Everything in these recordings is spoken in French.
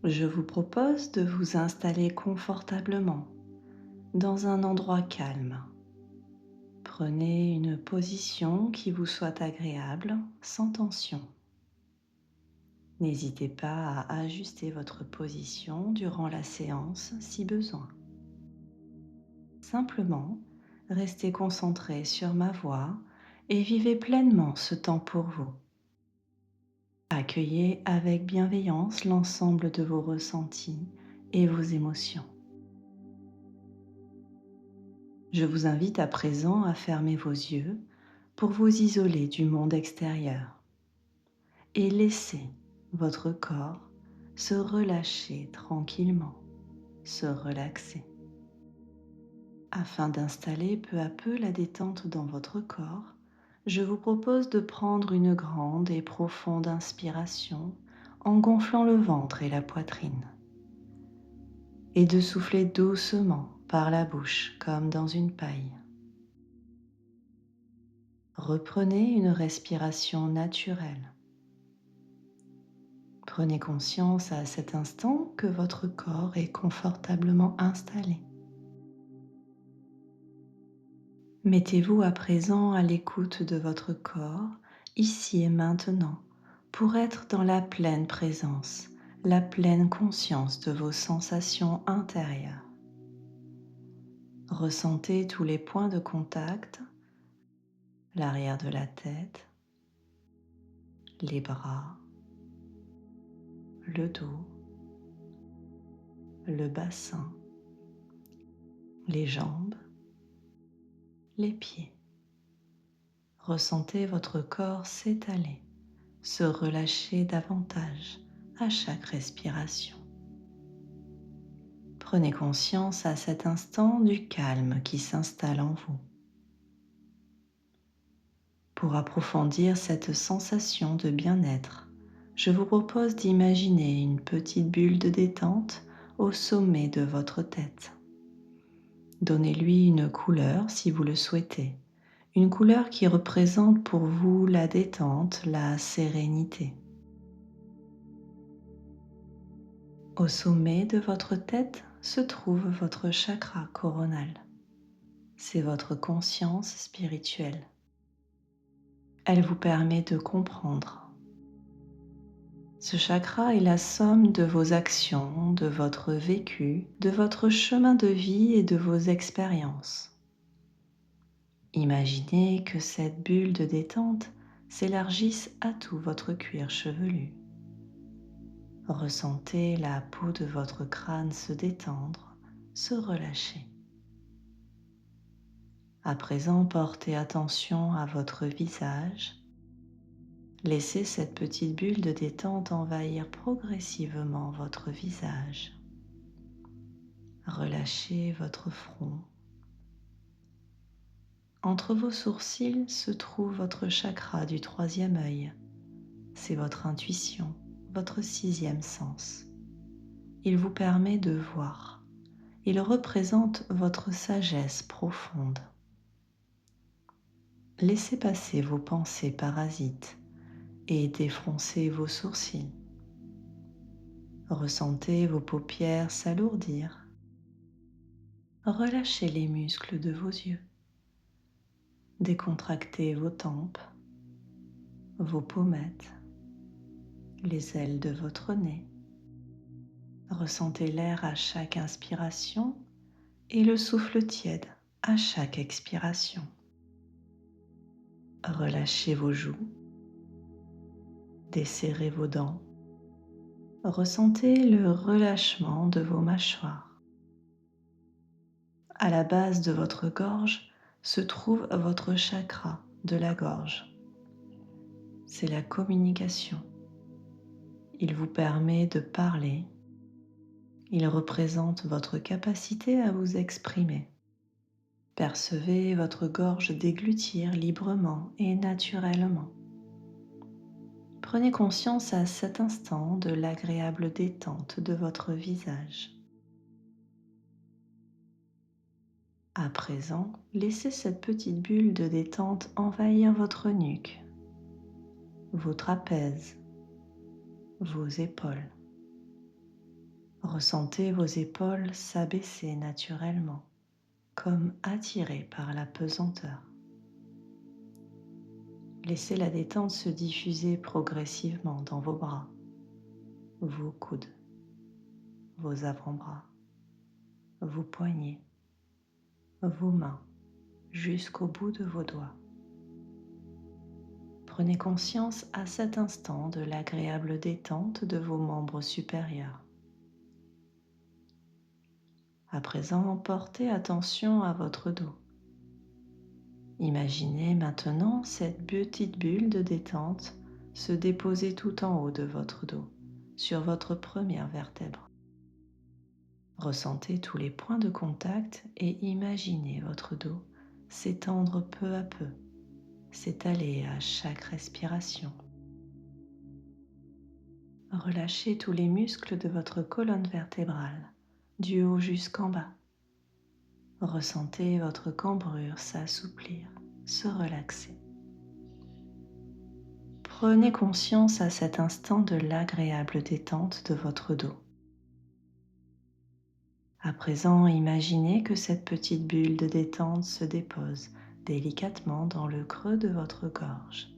Je vous propose de vous installer confortablement dans un endroit calme. Prenez une position qui vous soit agréable, sans tension. N'hésitez pas à ajuster votre position durant la séance si besoin. Simplement, restez concentré sur ma voix et vivez pleinement ce temps pour vous. Accueillez avec bienveillance l'ensemble de vos ressentis et vos émotions. Je vous invite à présent à fermer vos yeux pour vous isoler du monde extérieur et laisser votre corps se relâcher tranquillement, se relaxer. Afin d'installer peu à peu la détente dans votre corps, je vous propose de prendre une grande et profonde inspiration en gonflant le ventre et la poitrine et de souffler doucement par la bouche comme dans une paille. Reprenez une respiration naturelle. Prenez conscience à cet instant que votre corps est confortablement installé. Mettez-vous à présent à l'écoute de votre corps, ici et maintenant, pour être dans la pleine présence, la pleine conscience de vos sensations intérieures. Ressentez tous les points de contact, l'arrière de la tête, les bras, le dos, le bassin, les jambes, les pieds. Ressentez votre corps s'étaler, se relâcher davantage à chaque respiration. Prenez conscience à cet instant du calme qui s'installe en vous. Pour approfondir cette sensation de bien-être, je vous propose d'imaginer une petite bulle de détente au sommet de votre tête. Donnez-lui une couleur si vous le souhaitez, une couleur qui représente pour vous la détente, la sérénité. Au sommet de votre tête se trouve votre chakra coronal. C'est votre conscience spirituelle. Elle vous permet de comprendre. Ce chakra est la somme de vos actions, de votre vécu, de votre chemin de vie et de vos expériences. Imaginez que cette bulle de détente s'élargisse à tout votre cuir chevelu. Ressentez la peau de votre crâne se détendre, se relâcher. À présent, portez attention à votre visage. Laissez cette petite bulle de détente envahir progressivement votre visage. Relâchez votre front. Entre vos sourcils se trouve votre chakra du troisième œil. C'est votre intuition, votre sixième sens. Il vous permet de voir. Il représente votre sagesse profonde. Laissez passer vos pensées parasites et défroncez vos sourcils. Ressentez vos paupières s'alourdir. Relâchez les muscles de vos yeux. Décontractez vos tempes, vos pommettes, les ailes de votre nez. Ressentez l'air à chaque inspiration et le souffle tiède à chaque expiration. Relâchez vos joues, desserrez vos dents. Ressentez le relâchement de vos mâchoires. À la base de votre gorge se trouve votre chakra de la gorge. C'est la communication. Il vous permet de parler. Il représente votre capacité à vous exprimer. Percevez votre gorge déglutir librement et naturellement. Prenez conscience à cet instant de l'agréable détente de votre visage. À présent, laissez cette petite bulle de détente envahir votre nuque, vos trapèzes, vos épaules. Ressentez vos épaules s'abaisser naturellement, comme attirées par la pesanteur. Laissez la détente se diffuser progressivement dans vos bras, vos coudes, vos avant-bras, vos poignets, vos mains, jusqu'au bout de vos doigts. Prenez conscience à cet instant de l'agréable détente de vos membres supérieurs. À présent, portez attention à votre dos. Imaginez maintenant cette petite bulle de détente se déposer tout en haut de votre dos, sur votre première vertèbre. Ressentez tous les points de contact et imaginez votre dos s'étendre peu à peu, s'étaler à chaque respiration. Relâchez tous les muscles de votre colonne vertébrale, du haut jusqu'en bas. Ressentez votre cambrure s'assouplir, se relaxer. Prenez conscience à cet instant de l'agréable détente de votre dos. À présent, imaginez que cette petite bulle de détente se dépose délicatement dans le creux de votre gorge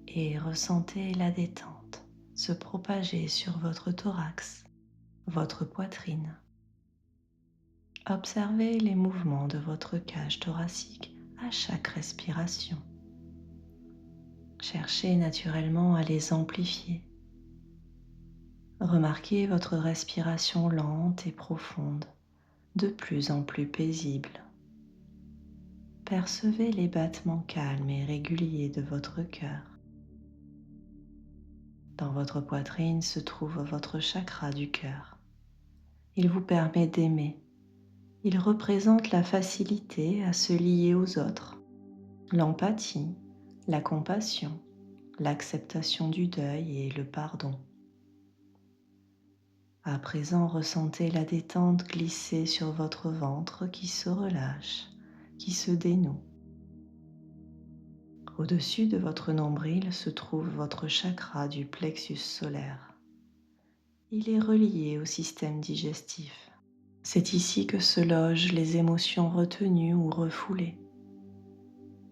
et ressentez la détente se propager sur votre thorax, votre poitrine. Observez les mouvements de votre cage thoracique à chaque respiration. Cherchez naturellement à les amplifier. Remarquez votre respiration lente et profonde, de plus en plus paisible. Percevez les battements calmes et réguliers de votre cœur. Dans votre poitrine se trouve votre chakra du cœur. Il vous permet d'aimer. Il représente la facilité à se lier aux autres, l'empathie, la compassion, l'acceptation du deuil et le pardon. À présent, ressentez la détente glisser sur votre ventre qui se relâche, qui se dénoue. Au-dessus de votre nombril se trouve votre chakra du plexus solaire. Il est relié au système digestif. C'est ici que se logent les émotions retenues ou refoulées.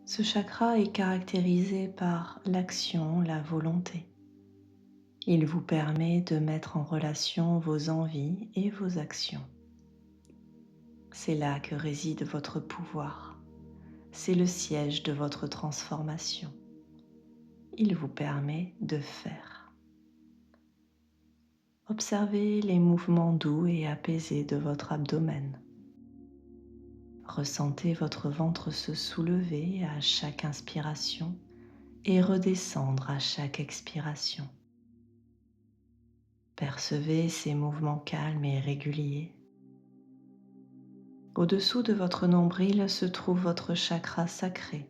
Ce chakra est caractérisé par l'action, la volonté. Il vous permet de mettre en relation vos envies et vos actions. C'est là que réside votre pouvoir. C'est le siège de votre transformation. Il vous permet de faire. Observez les mouvements doux et apaisés de votre abdomen. Ressentez votre ventre se soulever à chaque inspiration et redescendre à chaque expiration. Percevez ces mouvements calmes et réguliers. Au-dessous de votre nombril se trouve votre chakra sacré.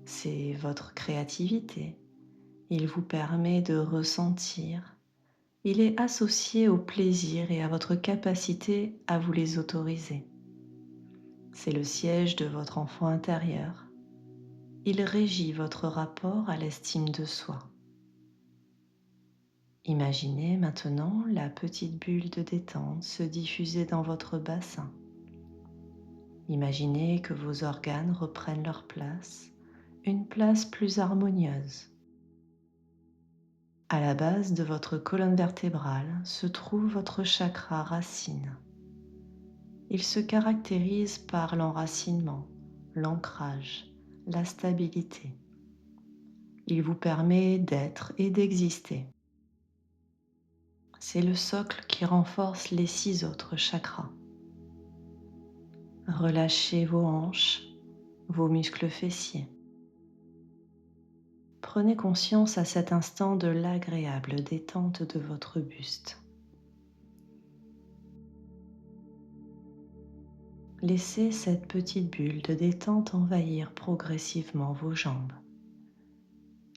C'est votre créativité. Il vous permet de ressentir. Il est associé au plaisir et à votre capacité à vous les autoriser. C'est le siège de votre enfant intérieur. Il régit votre rapport à l'estime de soi. Imaginez maintenant la petite bulle de détente se diffuser dans votre bassin. Imaginez que vos organes reprennent leur place, une place plus harmonieuse. À la base de votre colonne vertébrale se trouve votre chakra racine. Il se caractérise par l'enracinement, l'ancrage, la stabilité. Il vous permet d'être et d'exister. C'est le socle qui renforce les 6 autres chakras. Relâchez vos hanches, vos muscles fessiers. Prenez conscience à cet instant de l'agréable détente de votre buste. Laissez cette petite bulle de détente envahir progressivement vos jambes.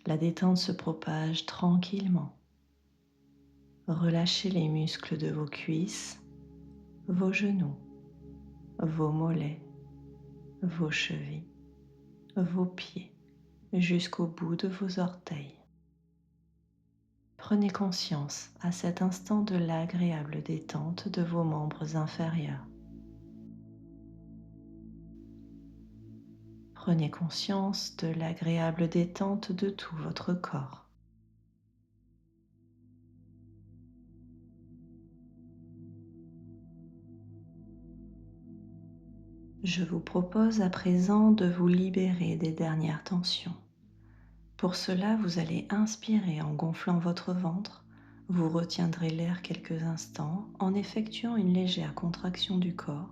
La détente se propage tranquillement. Relâchez les muscles de vos cuisses, vos genoux, vos mollets, vos chevilles, vos pieds, jusqu'au bout de vos orteils. Prenez conscience à cet instant de l'agréable détente de vos membres inférieurs. Prenez conscience de l'agréable détente de tout votre corps. Je vous propose à présent de vous libérer des dernières tensions. Pour cela, vous allez inspirer en gonflant votre ventre. Vous retiendrez l'air quelques instants en effectuant une légère contraction du corps,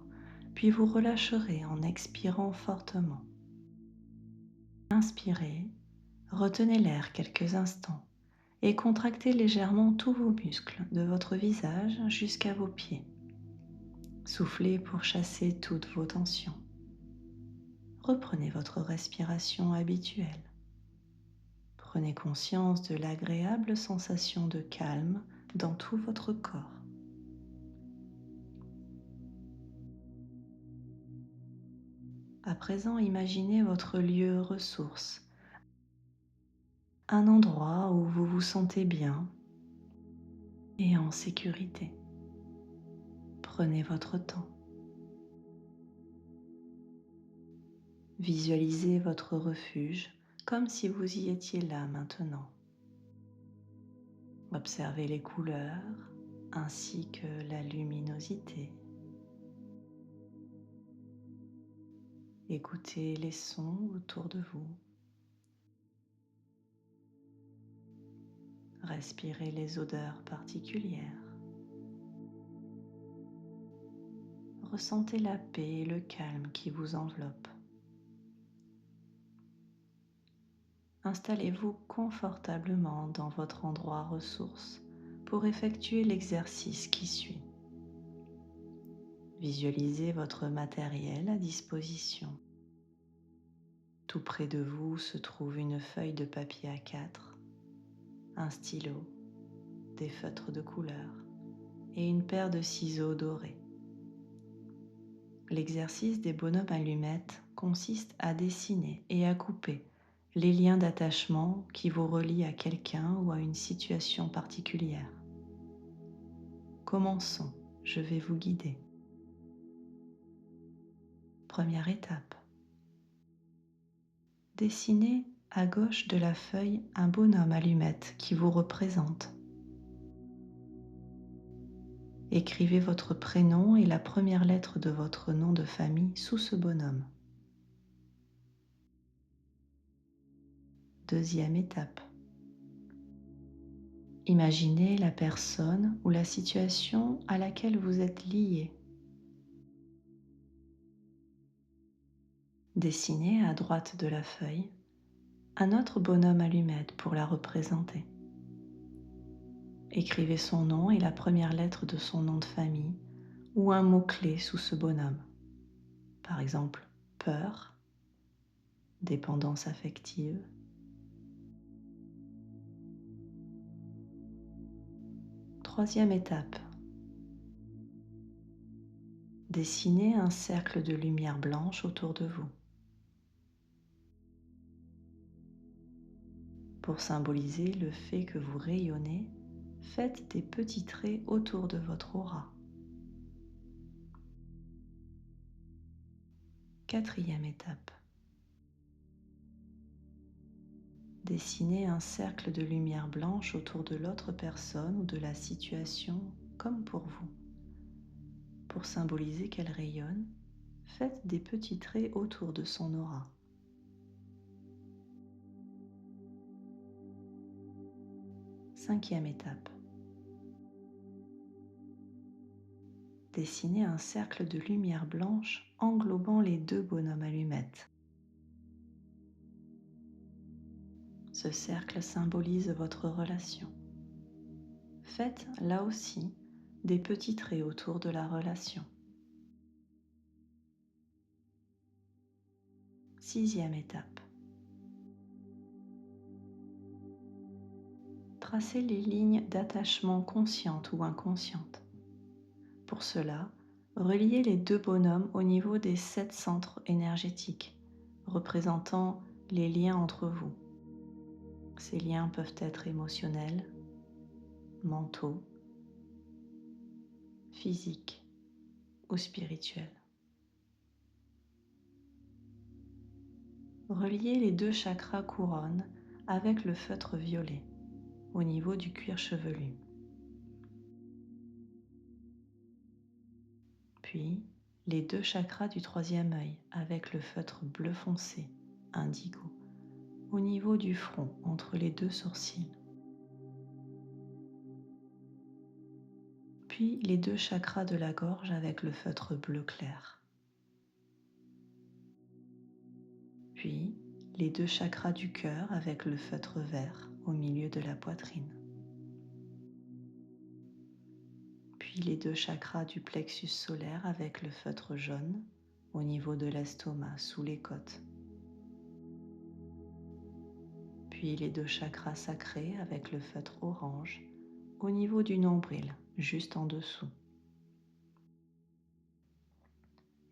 puis vous relâcherez en expirant fortement. Inspirez, retenez l'air quelques instants et contractez légèrement tous vos muscles de votre visage jusqu'à vos pieds. Soufflez pour chasser toutes vos tensions. Reprenez votre respiration habituelle. Prenez conscience de l'agréable sensation de calme dans tout votre corps. À présent, imaginez votre lieu ressource, un endroit où vous vous sentez bien et en sécurité. Prenez votre temps. Visualisez votre refuge comme si vous y étiez là maintenant. Observez les couleurs ainsi que la luminosité. Écoutez les sons autour de vous. Respirez les odeurs particulières. Ressentez la paix et le calme qui vous enveloppent. Installez-vous confortablement dans votre endroit ressource pour effectuer l'exercice qui suit. Visualisez votre matériel à disposition. Tout près de vous se trouve une feuille de papier A4, un stylo, des feutres de couleur et une paire de ciseaux dorés. L'exercice des bonhommes allumettes consiste à dessiner et à couper les liens d'attachement qui vous relient à quelqu'un ou à une situation particulière. Commençons, je vais vous guider. Première étape. Dessinez à gauche de la feuille un bonhomme allumette qui vous représente. Écrivez votre prénom et la première lettre de votre nom de famille sous ce bonhomme. Deuxième étape. Imaginez la personne ou la situation à laquelle vous êtes lié. Dessinez à droite de la feuille un autre bonhomme allumette pour la représenter. Écrivez son nom et la première lettre de son nom de famille ou un mot-clé sous ce bonhomme. Par exemple, peur, dépendance affective. Troisième étape. Dessinez un cercle de lumière blanche autour de vous. Pour symboliser le fait que vous rayonnez, faites des petits traits autour de votre aura. Quatrième étape. Dessinez un cercle de lumière blanche autour de l'autre personne ou de la situation comme pour vous. Pour symboliser qu'elle rayonne, faites des petits traits autour de son aura. Cinquième étape. Dessinez un cercle de lumière blanche englobant les deux bonhommes allumettes. Ce cercle symbolise votre relation. Faites là aussi des petits traits autour de la relation. Sixième étape. Tracez les lignes d'attachement conscientes ou inconscientes. Pour cela, reliez les deux bonhommes au niveau des 7 centres énergétiques, représentant les liens entre vous. Ces liens peuvent être émotionnels, mentaux, physiques ou spirituels. Reliez les 2 chakras couronnes avec le feutre violet au niveau du cuir chevelu. Puis, les 2 chakras du 3e œil avec le feutre bleu foncé, indigo, au niveau du front entre les 2 sourcils. Puis, les 2 chakras de la gorge avec le feutre bleu clair. Puis, les 2 chakras du cœur avec le feutre vert au milieu de la poitrine. Puis les 2 chakras du plexus solaire avec le feutre jaune au niveau de l'estomac, sous les côtes. Puis les 2 chakras sacrés avec le feutre orange au niveau du nombril, juste en dessous.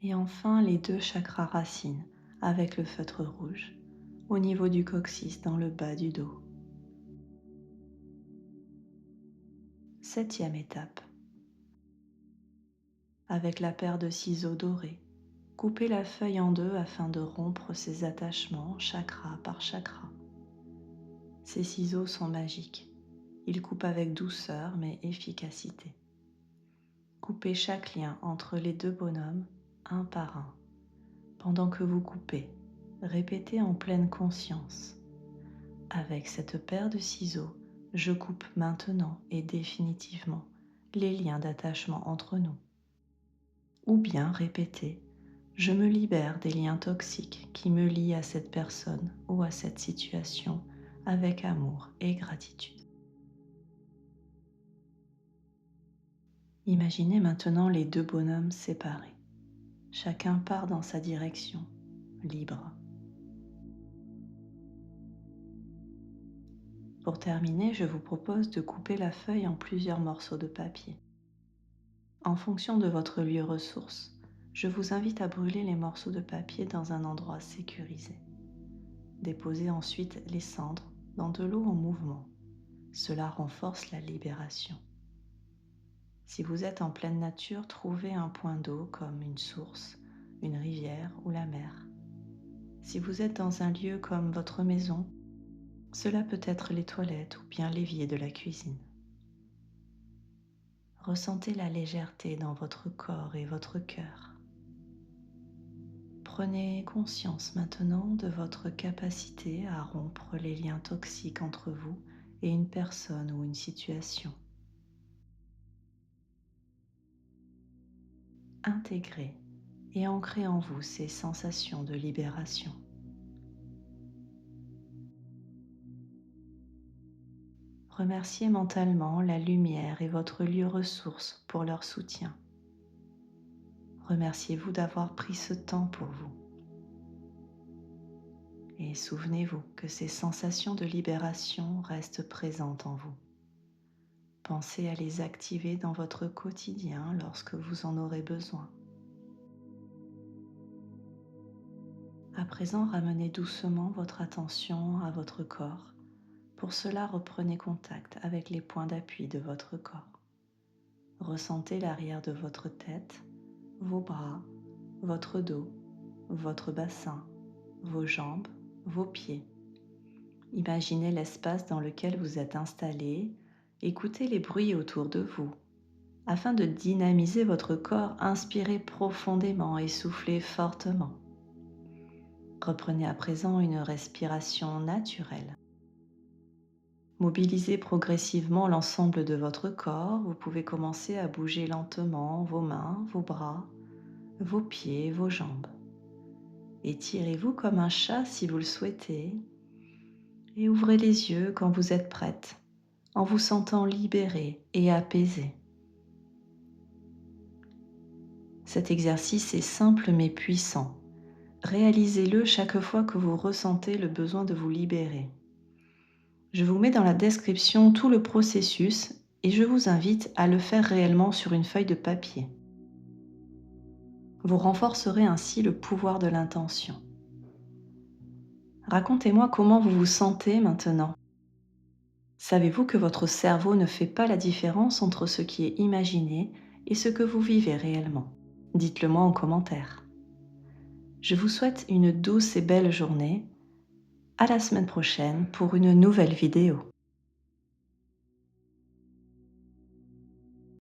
Et enfin les 2 chakras racines avec le feutre rouge au niveau du coccyx dans le bas du dos. 7e étape. Avec la paire de ciseaux dorés, coupez la feuille en 2 afin de rompre ses attachements chakra par chakra. Ces ciseaux sont magiques. Ils coupent avec douceur mais efficacité. Coupez chaque lien entre les 2 bonhommes un par un. Pendant que vous coupez, répétez en pleine conscience. Avec cette paire de ciseaux, je coupe maintenant et définitivement les liens d'attachement entre nous. Ou bien répétez, je me libère des liens toxiques qui me lient à cette personne ou à cette situation avec amour et gratitude. Imaginez maintenant les 2 bonhommes séparés. Chacun part dans sa direction, libre. Pour terminer, je vous propose de couper la feuille en plusieurs morceaux de papier. En fonction de votre lieu ressource, je vous invite à brûler les morceaux de papier dans un endroit sécurisé. Déposez ensuite les cendres dans de l'eau en mouvement. Cela renforce la libération. Si vous êtes en pleine nature, trouvez un point d'eau comme une source, une rivière ou la mer. Si vous êtes dans un lieu comme votre maison, cela peut être les toilettes ou bien l'évier de la cuisine. Ressentez la légèreté dans votre corps et votre cœur. Prenez conscience maintenant de votre capacité à rompre les liens toxiques entre vous et une personne ou une situation. Intégrez et ancrez en vous ces sensations de libération. Remerciez mentalement la lumière et votre lieu ressource pour leur soutien. Remerciez-vous d'avoir pris ce temps pour vous. Et souvenez-vous que ces sensations de libération restent présentes en vous. Pensez à les activer dans votre quotidien lorsque vous en aurez besoin. À présent, ramenez doucement votre attention à votre corps. Pour cela, reprenez contact avec les points d'appui de votre corps. Ressentez l'arrière de votre tête, vos bras, votre dos, votre bassin, vos jambes, vos pieds. Imaginez l'espace dans lequel vous êtes installé, écoutez les bruits autour de vous. Afin de dynamiser votre corps, inspirez profondément et soufflez fortement. Reprenez à présent une respiration naturelle. Mobilisez progressivement l'ensemble de votre corps. Vous pouvez commencer à bouger lentement vos mains, vos bras, vos pieds, vos jambes. Étirez-vous comme un chat si vous le souhaitez et ouvrez les yeux quand vous êtes prête, en vous sentant libéré et apaisé. Cet exercice est simple mais puissant. Réalisez-le chaque fois que vous ressentez le besoin de vous libérer. Je vous mets dans la description tout le processus et je vous invite à le faire réellement sur une feuille de papier. Vous renforcerez ainsi le pouvoir de l'intention. Racontez-moi comment vous vous sentez maintenant. Savez-vous que votre cerveau ne fait pas la différence entre ce qui est imaginé et ce que vous vivez réellement? Dites-le moi en commentaire. Je vous souhaite une douce et belle journée. À la semaine prochaine pour une nouvelle vidéo.